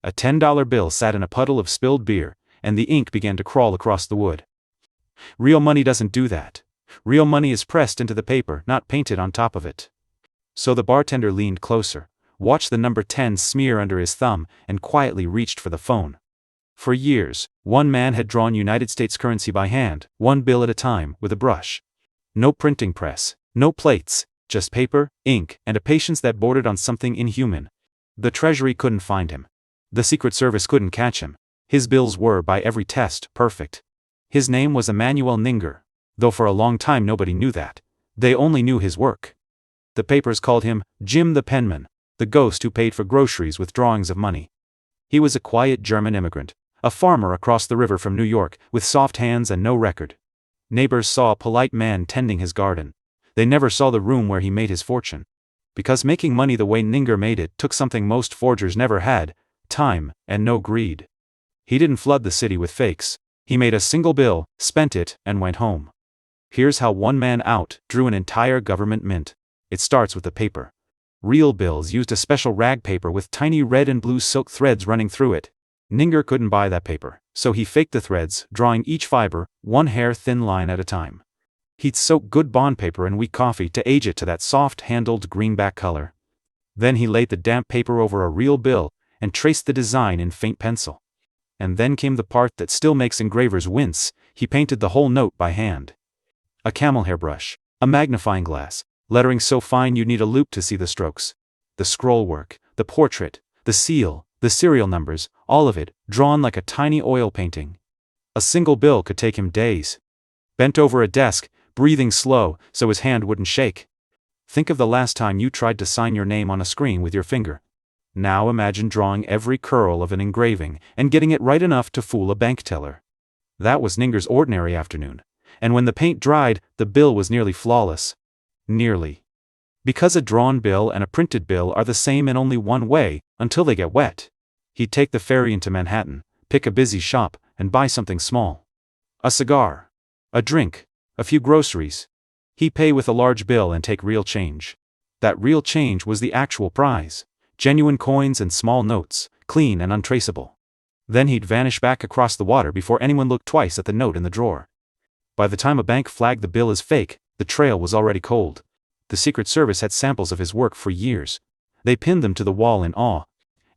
A $10 bill sat in a puddle of spilled beer, and the ink began to crawl across the wood. Real money doesn't do that. Real money is pressed into the paper, not painted on top of it. So the bartender leaned closer, watched the number 10 smear under his thumb, and quietly reached for the phone. For years, one man had drawn United States currency by hand, one bill at a time, with a brush. No printing press, no plates, just paper, ink, and a patience that bordered on something inhuman. The Treasury couldn't find him. The Secret Service couldn't catch him. His bills were, by every test, perfect. His name was Emanuel Ninger, though for a long time nobody knew that. They only knew his work. The papers called him Jim the Penman, the ghost who paid for groceries with drawings of money. He was a quiet German immigrant, a farmer across the river from New York, with soft hands and no record. Neighbors saw a polite man tending his garden. They never saw the room where he made his fortune. Because making money the way Ninger made it took something most forgers never had: time, and no greed. He didn't flood the city with fakes. He made a single bill, spent it, and went home. Here's how one man out drew an entire government mint. It starts with the paper. Real bills used a special rag paper with tiny red and blue silk threads running through it. Ninger couldn't buy that paper, so he faked the threads, drawing each fiber, one hair-thin line at a time. He'd soak good bond paper in weak coffee to age it to that soft-handled greenback color. Then he laid the damp paper over a real bill, and traced the design in faint pencil. And then came the part that still makes engravers wince: he painted the whole note by hand. A camel-hair brush, a magnifying glass, lettering so fine you'd need a loupe to see the strokes. The scroll work, the portrait, the seal, the serial numbers, all of it, drawn like a tiny oil painting. A single bill could take him days. Bent over a desk, breathing slow, so his hand wouldn't shake. Think of the last time you tried to sign your name on a screen with your finger. Now imagine drawing every curl of an engraving, and getting it right enough to fool a bank teller. That was Ninger's ordinary afternoon. And when the paint dried, the bill was nearly flawless. Nearly. Because a drawn bill and a printed bill are the same in only one way, until they get wet. He'd take the ferry into Manhattan, pick a busy shop, and buy something small. A cigar. A drink. A few groceries. He'd pay with a large bill and take real change. That real change was the actual prize. Genuine coins and small notes, clean and untraceable. Then he'd vanish back across the water before anyone looked twice at the note in the drawer. By the time a bank flagged the bill as fake, the trail was already cold. The Secret Service had samples of his work for years. They pinned them to the wall in awe.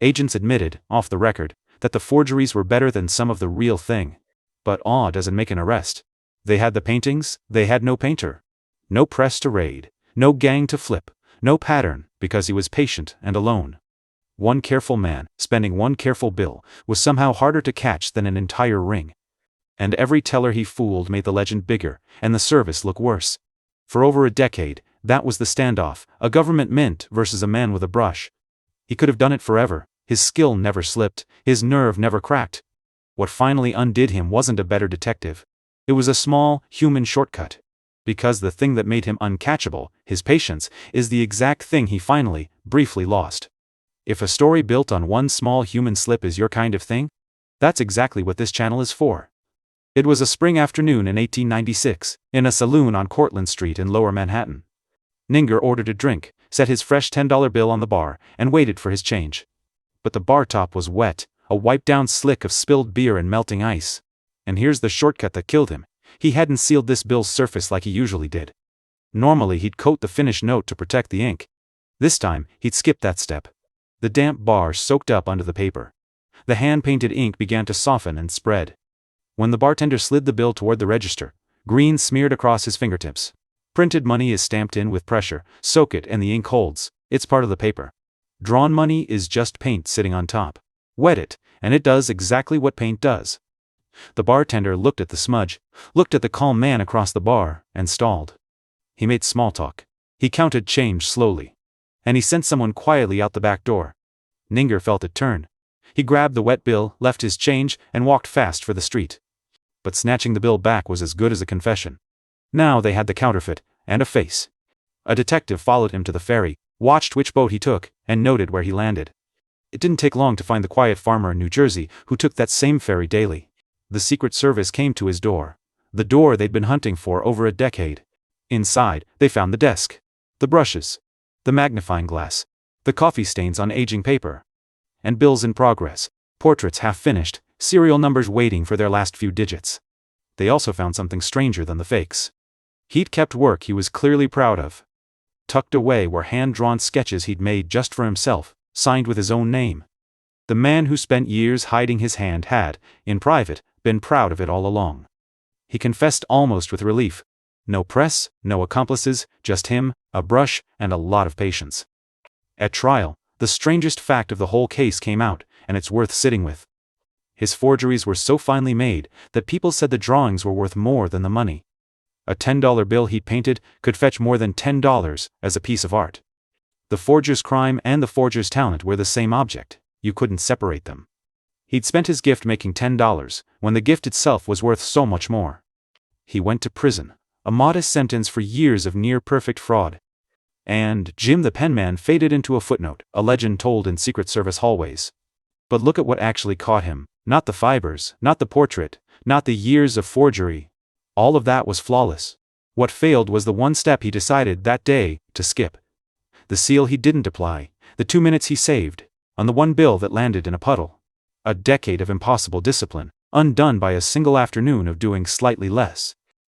Agents admitted, off the record, that the forgeries were better than some of the real thing. But awe doesn't make an arrest. They had the paintings, they had no painter. No press to raid, no gang to flip, no pattern, because he was patient and alone. One careful man, spending one careful bill, was somehow harder to catch than an entire ring. And every teller he fooled made the legend bigger, and the service look worse. For over a decade, that was the standoff, a government mint versus a man with a brush. He could have done it forever. His skill never slipped, his nerve never cracked. What finally undid him wasn't a better detective. It was a small, human shortcut. Because the thing that made him uncatchable, his patience, is the exact thing he finally, briefly lost. If a story built on one small human slip is your kind of thing, that's exactly what this channel is for. It was a spring afternoon in 1896, in a saloon on Cortlandt Street in Lower Manhattan. Ninger ordered a drink, set his fresh $10 bill on the bar, and waited for his change. But the bar top was wet, a wiped-down slick of spilled beer and melting ice. And here's the shortcut that killed him. He hadn't sealed this bill's surface like he usually did. Normally he'd coat the finished note to protect the ink. This time, he'd skipped that step. The damp bar soaked up under the paper. The hand-painted ink began to soften and spread. When the bartender slid the bill toward the register, green smeared across his fingertips. Printed money is stamped in with pressure, soak it and the ink holds, it's part of the paper. Drawn money is just paint sitting on top. Wet it, and it does exactly what paint does. The bartender looked at the smudge, looked at the calm man across the bar, and stalled. He made small talk. He counted change slowly. And he sent someone quietly out the back door. Ninger felt it turn. He grabbed the wet bill, left his change, and walked fast for the street. But snatching the bill back was as good as a confession. Now they had the counterfeit, and a face. A detective followed him to the ferry, watched which boat he took, and noted where he landed. It didn't take long to find the quiet farmer in New Jersey who took that same ferry daily. The Secret Service came to his door. The door they'd been hunting for over a decade. Inside, they found the desk. The brushes. The magnifying glass. The coffee stains on aging paper. And bills in progress, portraits half finished, serial numbers waiting for their last few digits. They also found something stranger than the fakes. He'd kept work he was clearly proud of. Tucked away were hand-drawn sketches he'd made just for himself, signed with his own name. The man who spent years hiding his hand had, in private, been proud of it all along. He confessed almost with relief. No press, no accomplices, just him, a brush, and a lot of patience. At trial, the strangest fact of the whole case came out, and it's worth sitting with. His forgeries were so finely made that people said the drawings were worth more than the money. A $10 bill he'd painted could fetch more than $10 as a piece of art. The forger's crime and the forger's talent were the same object. You couldn't separate them. He'd spent his gift making $10, when the gift itself was worth so much more. He went to prison, a modest sentence for years of near-perfect fraud. And Jim the Penman faded into a footnote, a legend told in Secret Service hallways. But look at what actually caught him. Not the fibers, not the portrait, not the years of forgery. All of that was flawless. What failed was the one step he decided that day to skip. The seal he didn't apply, the 2 minutes he saved, on the one bill that landed in a puddle. A decade of impossible discipline, undone by a single afternoon of doing slightly less.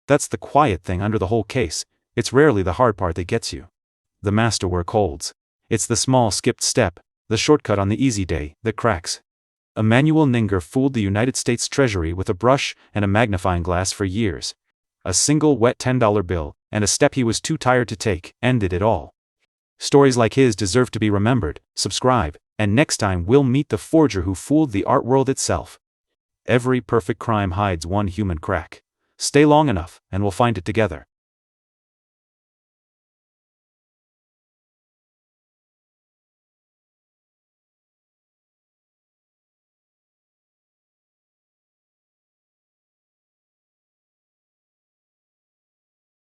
That's the quiet thing under the whole case. It's rarely the hard part that gets you. The masterwork holds. It's the small skipped step, the shortcut on the easy day, that cracks. Emanuel Ninger fooled the United States Treasury with a brush and a magnifying glass for years. A single wet $10 bill, and a step he was too tired to take, ended it all. Stories like his deserve to be remembered. Subscribe, and next time we'll meet the forger who fooled the art world itself. Every perfect crime hides one human crack. Stay long enough, and we'll find it together.